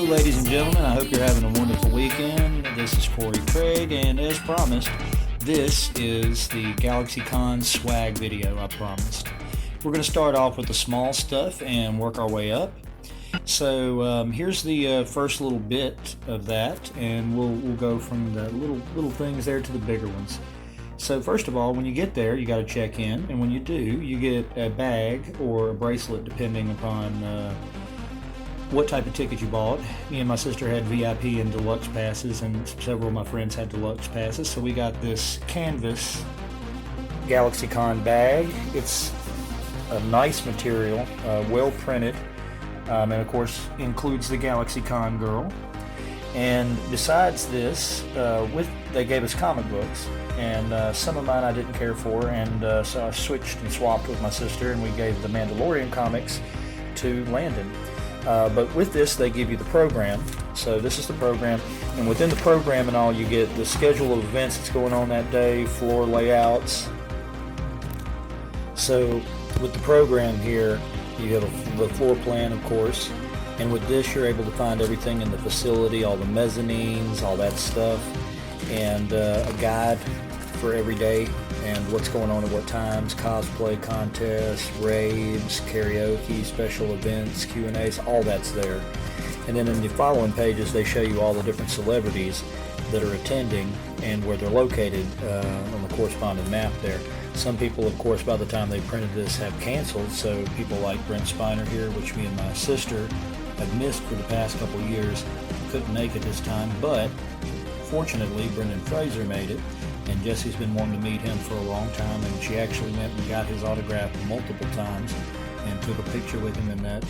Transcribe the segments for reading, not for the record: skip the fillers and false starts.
ladies and gentlemen. I hope you're having a wonderful weekend. This is Cory Craig, and as promised, this is the GalaxyCon swag video I promised. We're going to start off with the small stuff and work our way up. So here's the first little bit of that, and we'll go from the little things there to the bigger ones. So first of all, when you get there, you got to check in, and when you do, you get a bag or a bracelet depending upon what type of ticket you bought. Me and my sister had VIP and deluxe passes, and several of my friends had deluxe passes, so we got this canvas GalaxyCon bag. It's a nice material, well printed, and of course includes the GalaxyCon girl. And besides this, they gave us comic books, and some of mine I didn't care for, and so I switched and swapped with my sister, and we gave the Mandalorian comics to Landon. But with this, they give you the program. So this is the program, and within the program and all, you get the schedule of events that's going on that day, floor layouts. So with the program here, you have the floor plan, of course, and with this, you're able to find everything in the facility, all the mezzanines, all that stuff, and a guide for every day and what's going on at what times, cosplay contests, raves, karaoke, special events, Q&As, all that's there. And then in the following pages, they show you all the different celebrities that are attending and where they're located on the corresponding map there. Some people, of course, by the time they printed this, have canceled, so people like Brent Spiner here, which me and my sister have missed for the past couple of years, couldn't make it this time, but fortunately Brendan Fraser made it, and Jesse's been wanting to meet him for a long time, and she actually went and got his autograph multiple times and took a picture with him, and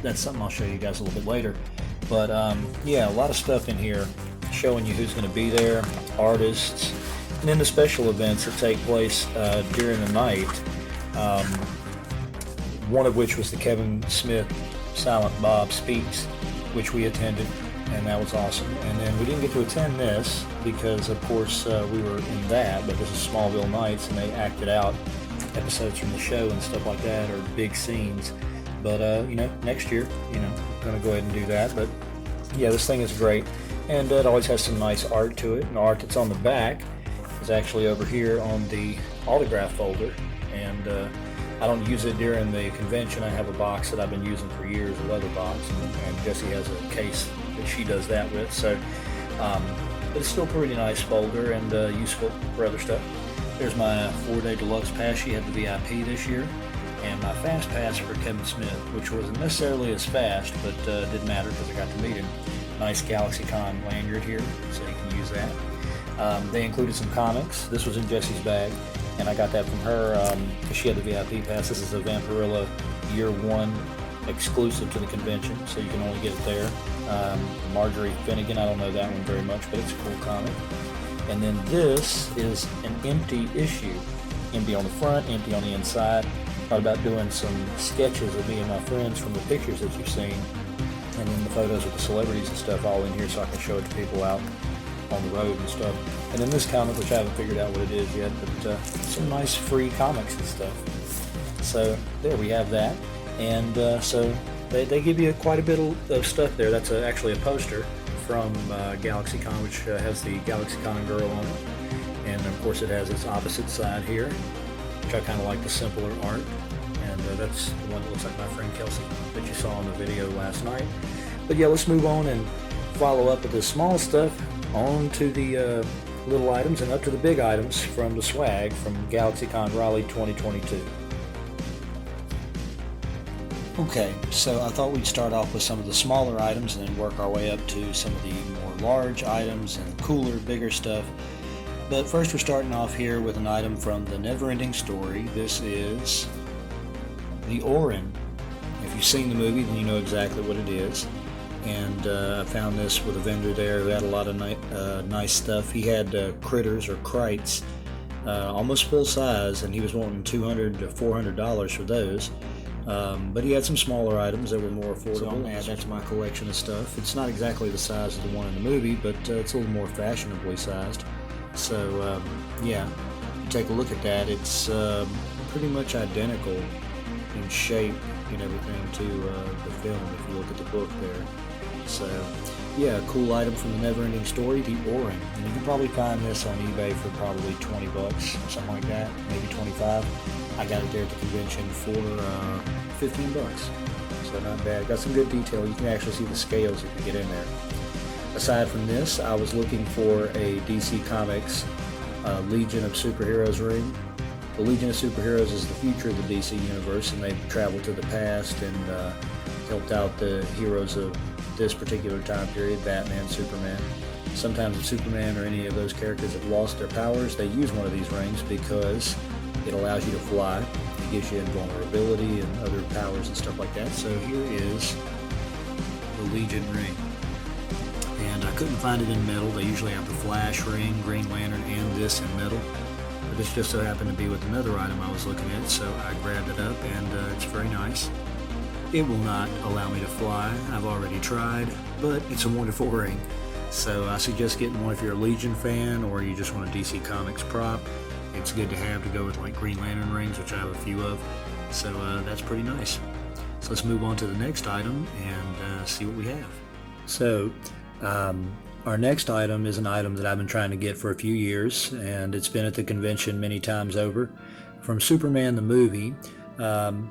that's something I'll show you guys a little bit later. But yeah, a lot of stuff in here showing you who's going to be there, artists, and then the special events that take place during the night, one of which was the Kevin Smith Silent Bob Speaks, which we attended, and that was awesome. And then we didn't get to attend this because, of course, we were in that, but this is Smallville Nights, and they acted out episodes from the show and stuff like that, or big scenes. But, next year, I'm going to go ahead and do that. But, yeah, this thing is great, and it always has some nice art to it. And the art that's on the back is actually over here on the autograph folder, and I don't use it during the convention. I have a box that I've been using for years, a leather box, and Jessie has a case that she does that with. So, but it's still a pretty nice folder and useful for other stuff. There's my 4-day deluxe pass. She had the VIP this year, and my fast pass for Kevin Smith, which wasn't necessarily as fast, but didn't matter because I got to meet him. Nice GalaxyCon lanyard here, so you can use that. They included some comics. This was in Jessie's bag, and I got that from her because she had the VIP pass. This is a Vampirilla Year 1 exclusive to the convention, so you can only get it there. Marjorie Finnegan, I don't know that one very much, but it's a cool comic. And then this is an empty issue. Empty on the front, empty on the inside. Thought about doing some sketches of me and my friends from the pictures that you've seen, and then the photos with the celebrities and stuff all in here so I can show it to people out on the road and stuff. And then this comic, which I haven't figured out what it is yet, but some nice free comics and stuff. So there we have that. And so they give you quite a bit of stuff there. That's actually a poster from GalaxyCon, which has the GalaxyCon girl on it. And of course it has its opposite side here, which I kind of like the simpler art. And that's the one that looks like my friend Kelsey that you saw in the video last night. But yeah, let's move on and follow up with the small stuff on to the little items and up to the big items from the swag from GalaxyCon Raleigh 2022. Okay, so I thought we'd start off with some of the smaller items and then work our way up to some of the more large items and cooler, bigger stuff. But first we're starting off here with an item from the Neverending Story. This is the Orin. If you've seen the movie, then you know exactly what it is. And I found this with a vendor there who had a lot of nice stuff. He had critters or krites, almost full size, and he was wanting $200 to $400 for those. But he had some smaller items that were more affordable. So I'm going to add that to my collection of stuff. It's not exactly the size of the one in the movie, but it's a little more fashionably sized. So yeah, you take a look at that. It's pretty much identical in shape and everything to the film if you look at the book there. So yeah, a cool item from the Never-Ending Story, the O-ring. And you can probably find this on eBay for probably 20 bucks, something like that, maybe 25. I got it there at the convention for 15 bucks. So not bad. Got some good detail. You can actually see the scales if you get in there. Aside from this, I was looking for a DC Comics Legion of Superheroes ring. The Legion of Superheroes is the future of the DC universe, and they've traveled to the past and helped out the heroes of this particular time period, Batman, Superman. Sometimes if Superman or any of those characters have lost their powers, they use one of these rings because it allows you to fly. It gives you invulnerability and other powers and stuff like that. So here is the Legion ring. And I couldn't find it in metal. They usually have the Flash ring, Green Lantern, and this in metal. But this just so happened to be with another item I was looking at, so I grabbed it up, and it's very nice. It will not allow me to fly. I've already tried, but it's a wonderful ring. So I suggest getting one if you're a Legion fan or you just want a DC Comics prop. It's good to have to go with like Green Lantern rings, which I have a few of. So that's pretty nice. So let's move on to the next item and see what we have. So our next item is an item that I've been trying to get for a few years, and it's been at the convention many times over. From Superman the movie,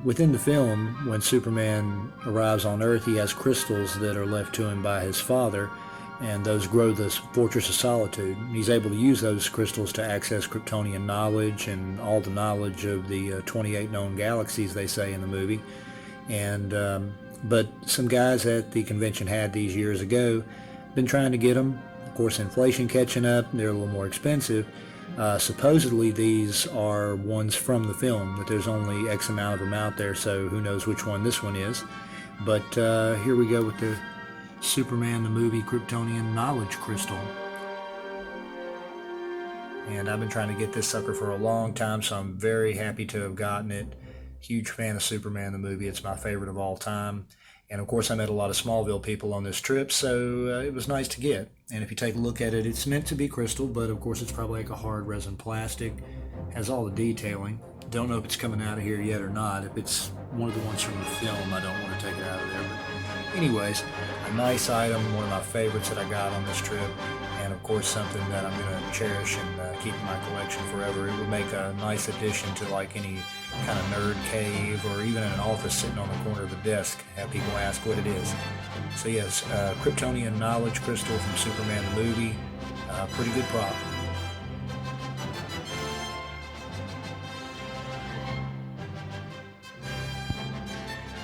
within the film, when Superman arrives on Earth, he has crystals that are left to him by his father, and those grow the Fortress of Solitude. He's able to use those crystals to access Kryptonian knowledge and all the knowledge of the 28 known galaxies, they say in the movie. And but some guys at the convention had these years ago. Been trying to get them. Of course, inflation catching up, they're a little more expensive. Supposedly these are ones from the film, but there's only X amount of them out there, so who knows which one this one is. But here we go with the Superman the movie Kryptonian Knowledge Crystal. And I've been trying to get this sucker for a long time, so I'm very happy to have gotten it. Huge fan of Superman the movie. It's my favorite of all time. And of course I met a lot of Smallville people on this trip, so it was nice to get. And if you take a look at it, it's meant to be crystal, but of course it's probably like a hard resin plastic. Has all the detailing. Don't know if it's coming out of here yet or not. If it's one of the ones from the film, I don't want to take it out of there. But anyways, a nice item, one of my favorites that I got on this trip. And of course something that I'm going to cherish and keep in my collection forever. It would make a nice addition to like any kind of nerd cave or even in an office sitting on the corner of the desk, have people ask what it is. So yes, Kryptonian Knowledge Crystal from Superman the movie, pretty good prop.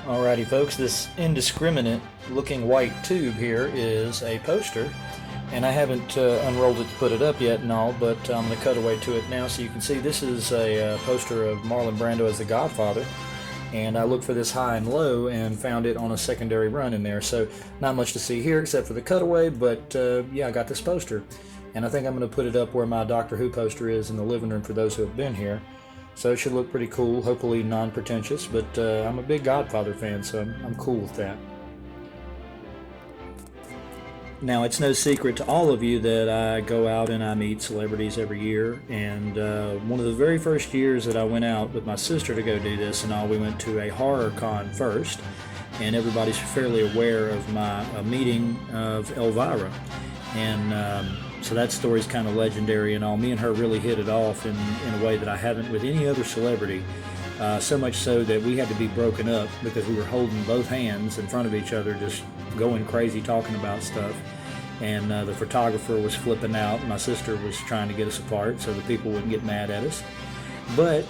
Alrighty folks, this indiscriminate looking white tube here is a poster. And I haven't unrolled it to put it up yet and all, but I'm going to cut away to it now so you can see this is a poster of Marlon Brando as the Godfather. And I looked for this high and low and found it on a secondary run in there. So not much to see here except for the cutaway, but yeah, I got this poster. And I think I'm going to put it up where my Doctor Who poster is in the living room for those who have been here. So it should look pretty cool, hopefully non-pretentious, but I'm a big Godfather fan, so I'm cool with that. Now, it's no secret to all of you that I go out and I meet celebrities every year, and one of the very first years that I went out with my sister to go do this and all, we went to a horror con first, and everybody's fairly aware of my meeting of Elvira, and so that story's kind of legendary and all. Me and her really hit it off in a way that I haven't with any other celebrity. So much so that we had to be broken up because we were holding both hands in front of each other, just going crazy talking about stuff. And the photographer was flipping out. My sister was trying to get us apart so the people wouldn't get mad at us. But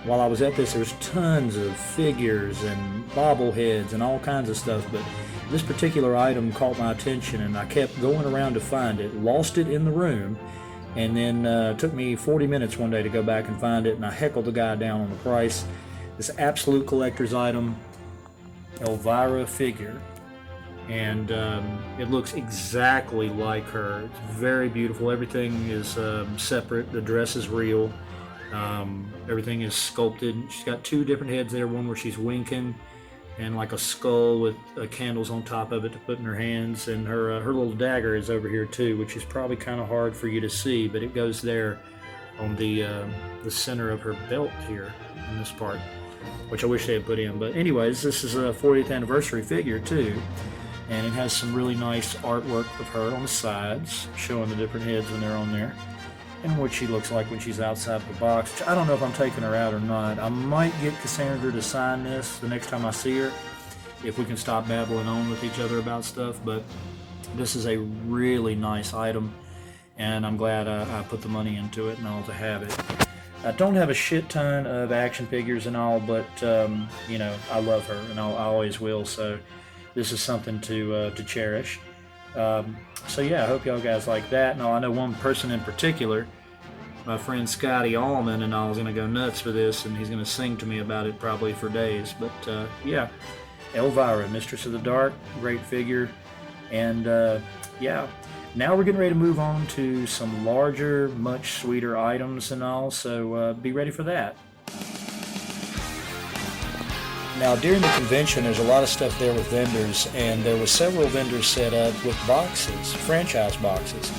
while I was at this, there was tons of figures and bobbleheads and all kinds of stuff. But this particular item caught my attention, and I kept going around to find it, lost it in the room. And then it took me 40 minutes one day to go back and find it, and I heckled the guy down on the price. This absolute collector's item, Elvira figure, and it looks exactly like her. It's very beautiful. Everything is separate. The dress is real. Everything is sculpted. She's got two different heads there, one where she's winking and like a skull with candles on top of it to put in her hands, and her little dagger is over here too, which is probably kind of hard for you to see, but it goes there on the center of her belt here in this part, which I wish they had put in. But anyways, this is a 40th anniversary figure too, and it has some really nice artwork of her on the sides, showing the different heads when they're on there, and what she looks like when she's outside the box. I don't know if I'm taking her out or not. I might get Cassandra to sign this the next time I see her, if we can stop babbling on with each other about stuff, but this is a really nice item, and I'm glad I put the money into it and all to have it. I don't have a shit ton of action figures and all, but you know, I love her, and I always will, so this is something to cherish. So yeah, I hope y'all guys like that. Now, I know one person in particular, my friend Scotty Allman, and I was going to go nuts for this, and he's going to sing to me about it probably for days. But yeah, Elvira, Mistress of the Dark, great figure. And yeah, now we're getting ready to move on to some larger, much sweeter items and all, so be ready for that. Now, during the convention, there's a lot of stuff there with vendors, and there were several vendors set up with boxes, franchise boxes.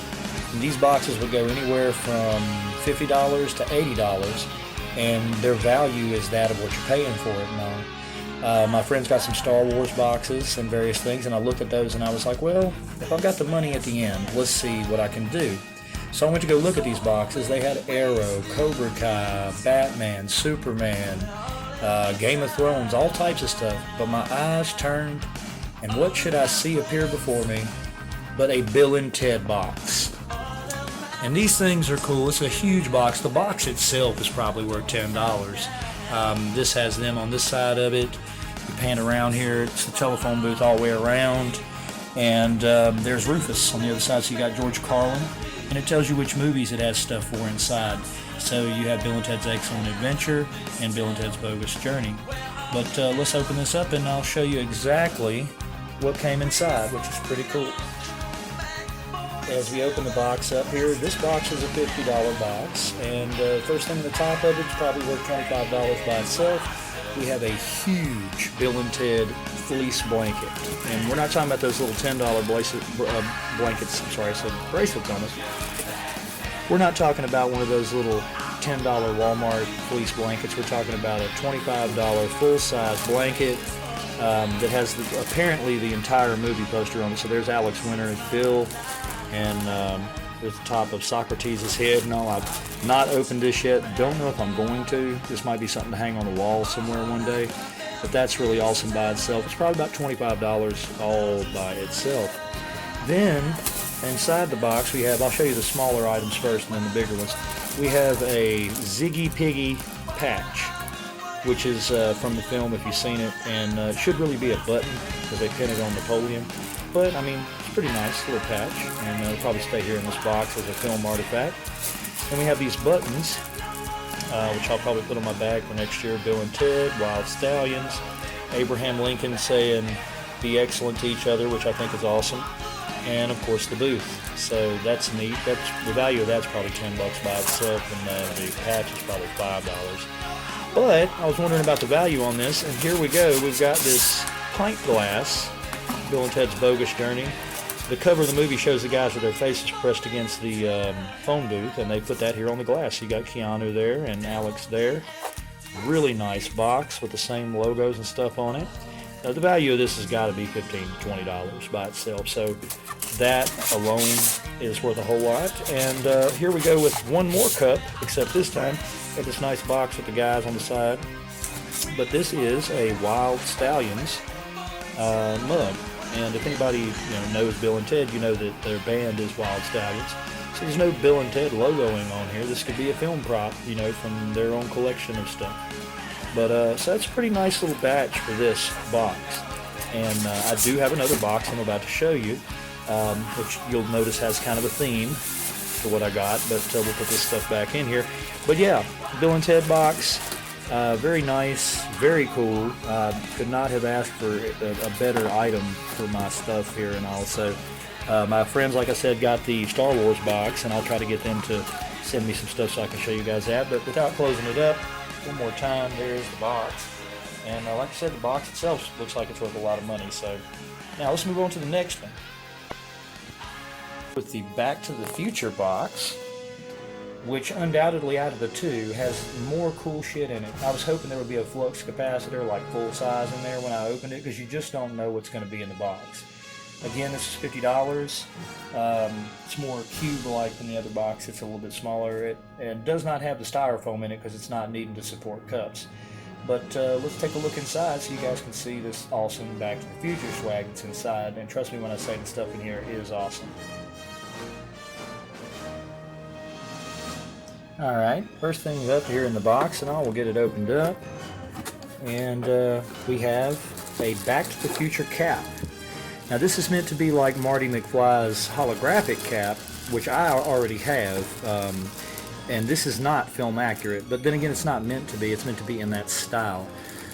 And these boxes would go anywhere from $50 to $80, and their value is that of what you're paying for it now. My friend's got some Star Wars boxes and various things, and I looked at those and I was like, well, if I've got the money at the end, let's see what I can do. So I went to go look at these boxes. They had Arrow, Cobra Kai, Batman, Superman, Game of Thrones, all types of stuff, but my eyes turned, and what should I see appear before me but a Bill and Ted box. And these things are cool. It's a huge box. The box itself is probably worth $10. This has them on this side of it. You pan around here, it's the telephone booth all the way around, and there's Rufus on the other side, so you got George Carlin, and it tells you which movies it has stuff for inside. So you have Bill and Ted's Excellent Adventure and Bill and Ted's Bogus Journey. But let's open this up and I'll show you exactly what came inside, which is pretty cool. As we open the box up here, this box is a $50 box, and first thing at the top of it is probably worth $25 by itself. We have a huge Bill and Ted fleece blanket, and we're not talking about those little $10 blankets, I'm sorry, I said bracelets on us. We're not talking about one of those little $10 Walmart fleece blankets. We're talking about a $25 full-size blanket that has apparently the entire movie poster on it. So there's Alex Winter as Bill, and there's the top of Socrates' head and all. I've not opened this yet. Don't know if I'm going to. This might be something to hang on the wall somewhere one day. But that's really awesome by itself. It's probably about $25 all by itself. Then, inside the box we have, I'll show you the smaller items first and then the bigger ones. We have a Ziggy Piggy patch, which is from the film if you've seen it, and it should really be a button because they pin it on Napoleon. But, I mean, it's pretty nice little patch, and it'll probably stay here in this box as a film artifact. And we have these buttons, which I'll probably put on my bag for next year. Bill and Ted, Wild Stallions, Abraham Lincoln saying, be excellent to each other, which I think is awesome. And of course the booth. So that's neat. That's the value of that's probably $10 by itself, and the patch is probably $5. But I was wondering about the value on this, and here we go. We've got this pint glass, Bill and Ted's Bogus Journey. The cover of the movie shows the guys with their faces pressed against the phone booth, and they put that here on the glass. You got Keanu there and Alex there. Really nice box with the same logos and stuff on it. The value of this has got to be $15 to $20 by itself, so that alone is worth a whole lot. And here we go with one more cup, except this time got this nice box with the guys on the side. But this is a Wild Stallions mug, and if anybody knows Bill and Ted, you know that their band is Wild Stallions. So there's no Bill and Ted logoing on here. This could be a film prop, from their own collection of stuff. But so that's a pretty nice little batch for this box. And I do have another box I'm about to show you, which you'll notice has kind of a theme for what I got, but we'll put this stuff back in here. But yeah, Bill and Ted box, very nice, very cool. Could not have asked for a better item for my stuff here. And also, my friends, like I said, got the Star Wars box, and I'll try to get them to send me some stuff so I can show you guys that. But without closing it up, one more time, there's the box. And like I said, the box itself looks like it's worth a lot of money. So now let's move on to the next one. With the Back to the Future box, which undoubtedly out of the two has more cool shit in it. I was hoping there would be a flux capacitor like full size in there when I opened it, because you just don't know what's going to be in the box. Again, this is $50. It's more cube-like than the other box. It's a little bit smaller. It does not have the styrofoam in it because it's not needing to support cups. But let's take a look inside so you guys can see this awesome Back to the Future swag that's inside. And trust me when I say the stuff in here is awesome. Alright, first thing up here in the box, and we'll get it opened up. And we have a Back to the Future cap. Now this is meant to be like Marty McFly's holographic cap, which I already have. And this is not film accurate, but then again it's not meant to be. It's meant to be in that style.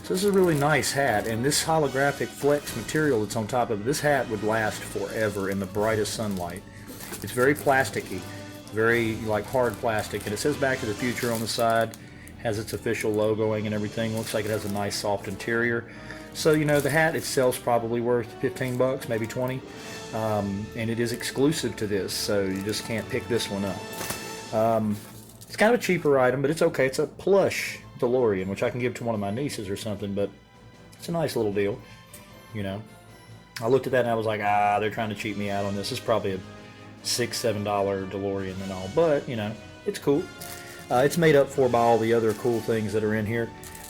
So this is a really nice hat, and this holographic flex material that's on top of it, this hat would last forever in the brightest sunlight. It's very plasticky, very like hard plastic, and it says Back to the Future on the side, has its official logoing and everything. Looks like it has a nice soft interior. So you know the hat itself's probably worth 15 bucks, maybe 20, and it is exclusive to this, so you just can't pick this one up. It's kind of a cheaper item, but it's okay. It's a plush DeLorean, which I can give to one of my nieces or something, but it's a nice little deal, you know. I looked at that and I was like, they're trying to cheat me out on this. It's probably a $6, $7 DeLorean and all, but, you know, it's cool. It's made up for by all the other cool things that are in here.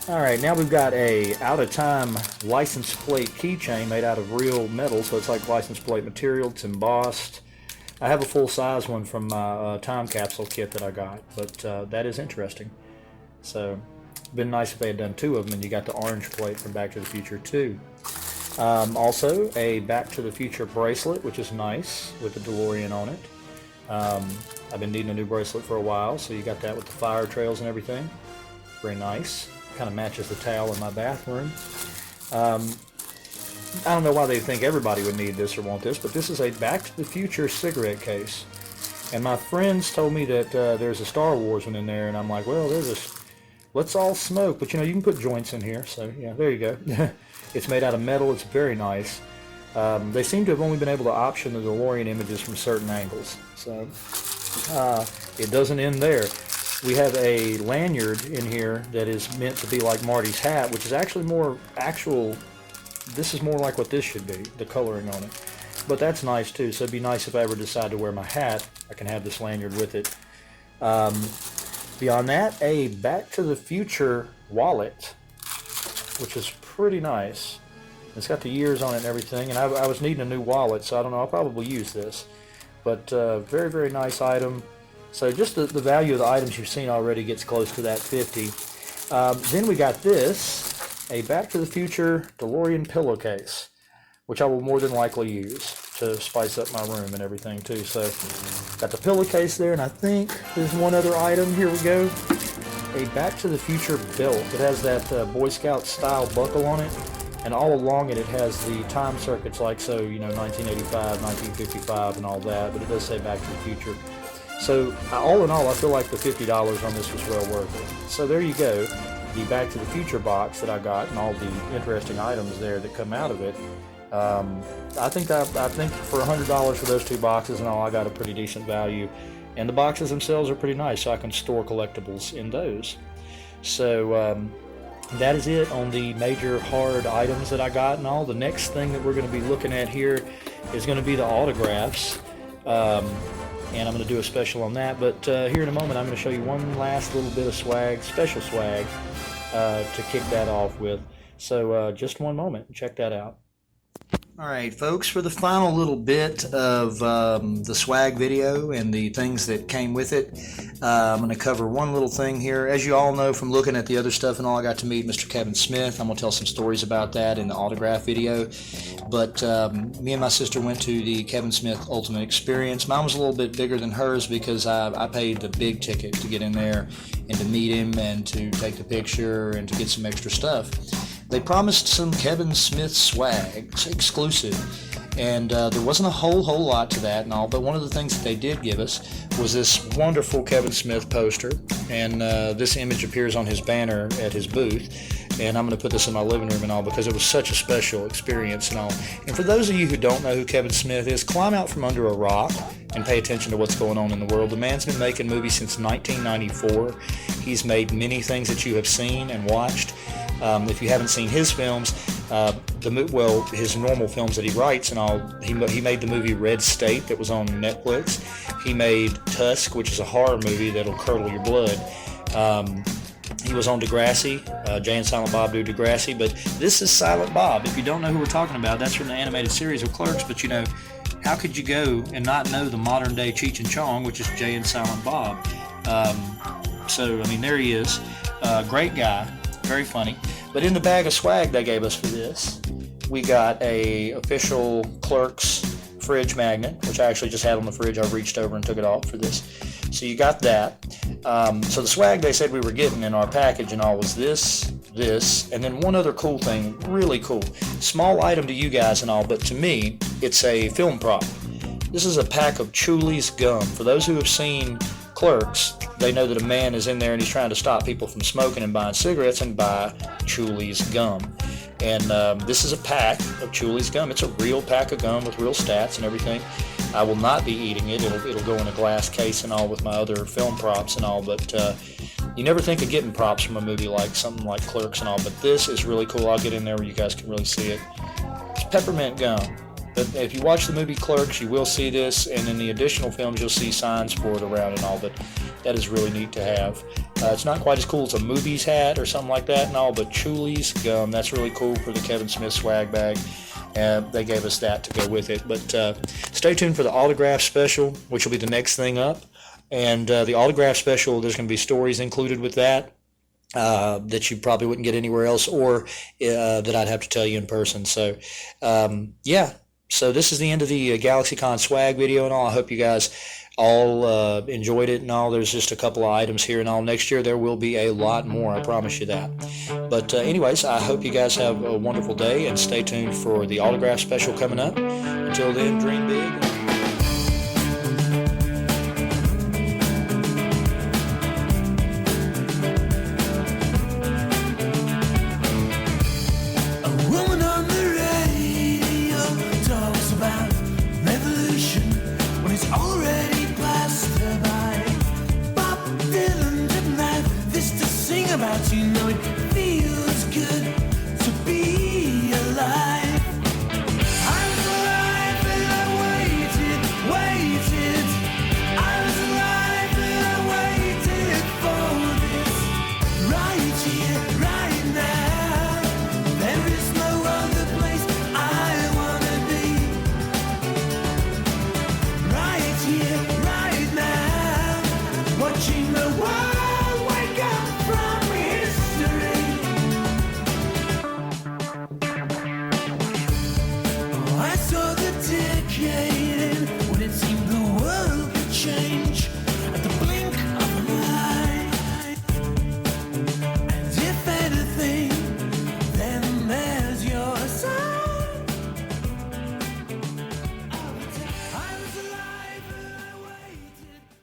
Alright, now we've got a out-of-time license plate keychain made out of real metal, so it's like license plate material. It's embossed. I have a full-size one from my time capsule kit that I got, but that is interesting. So, it'd been nice if they had done two of them, and you got the orange plate from Back to the Future 2. Also, a Back to the Future bracelet, which is nice, with the DeLorean on it. I've been needing a new bracelet for a while, so you got that with the fire trails and everything. Very nice. Kind of matches the towel in my bathroom. I don't know why they think everybody would need this or want this, but this is a Back to the Future cigarette case. And my friends told me that there's a Star Wars one in there, and I'm like, well, let's all smoke. But you know, you can put joints in here, so yeah, there you go. It's made out of metal. It's very nice. They seem to have only been able to option the DeLorean images from certain angles. So it doesn't end there. We have a lanyard in here that is meant to be like Marty's hat, which is actually more actual. This is more like what this should be, the coloring on it. But that's nice too, so it'd be nice if I ever decide to wear my hat, I can have this lanyard with it. Beyond that, a Back to the Future wallet, which is pretty nice. It's got the years on it and everything, and I was needing a new wallet, so I don't know, I'll probably use this. But very, very nice item. So just the value of the items you've seen already gets close to that 50. Then we got this. A Back to the Future DeLorean pillowcase, which I will more than likely use to spice up my room and everything too. So, got the pillowcase there, and I think there's one other item. Here we go. A Back to the Future belt. It has that Boy Scout style buckle on it, and all along it has the time circuits like so, you know, 1985, 1955 and all that, but it does say Back to the Future. So, all in all, I feel like the $50 on this was well worth it. So there you go. The Back to the Future box that I got and all the interesting items there that come out of it. I think for $100 for those two boxes and all, I got a pretty decent value. And the boxes themselves are pretty nice, so I can store collectibles in those. So that is it on the major hard items that I got and all. The next thing that we're going to be looking at here is going to be the autographs. And I'm going to do a special on that. But here in a moment, I'm going to show you one last little bit of swag, special swag, to kick that off with. So just one moment, check that out. Alright folks, for the final little bit of the swag video and the things that came with it, I'm going to cover one little thing here. As you all know from looking at the other stuff and all, I got to meet Mr. Kevin Smith. I'm going to tell some stories about that in the autograph video. But me and my sister went to the Kevin Smith Ultimate Experience. Mine was a little bit bigger than hers because I paid the big ticket to get in there and to meet him and to take the picture and to get some extra stuff. They promised some Kevin Smith swag, exclusive, and there wasn't a whole lot to that and all, but one of the things that they did give us was this wonderful Kevin Smith poster, and this image appears on his banner at his booth, and I'm going to put this in my living room and all because it was such a special experience and all. And for those of you who don't know who Kevin Smith is, climb out from under a rock and pay attention to what's going on in the world. The man's been making movies since 1994. He's made many things that you have seen and watched. If you haven't seen his films, his normal films that he writes and all. He made the movie Red State that was on Netflix. He made Tusk, which is a horror movie that'll curdle your blood. He was on Degrassi, Jay and Silent Bob do Degrassi, but this is Silent Bob. If you don't know who we're talking about, that's from the animated series of Clerks, but you know, how could you go and not know the modern day Cheech and Chong, which is Jay and Silent Bob? So, I mean, there he is. Great guy, very funny. But in the bag of swag they gave us for this, we got a official Clerks fridge magnet, which I actually just had on the fridge. I reached over and took it off for this. So you got that. So the swag they said we were getting in our package and all was this, and then one other cool thing, really cool. Small item to you guys and all, but to me, it's a film prop. This is a pack of Chuli's gum. For those who have seen Clerks, they know that a man is in there and he's trying to stop people from smoking and buying cigarettes and buy Chuli's gum. And this is a pack of Chuli's gum. It's a real pack of gum with real stats and everything. I will not be eating it. It'll go in a glass case and all with my other film props and all, but you never think of getting props from a movie like something like Clerks and all, but this is really cool. I'll get in there where you guys can really see it. It's peppermint gum. But if you watch the movie Clerks, you will see this, and in the additional films, you'll see signs for it around and all, but that is really neat to have. It's not quite as cool as a Movies hat or something like that and all, but Chuli's gum, that's really cool for the Kevin Smith swag bag. They gave us that to go with it. But stay tuned for the autograph special, which will be the next thing up. And the autograph special, there's going to be stories included with that that you probably wouldn't get anywhere else, or that I'd have to tell you in person. So, yeah. So this is the end of the GalaxyCon swag video and all. I hope you guys all enjoyed it and all. There's just a couple of items here and all. Next year there will be a lot more, I promise you that. But anyways, I hope you guys have a wonderful day and stay tuned for the autograph special coming up. Until then, dream big.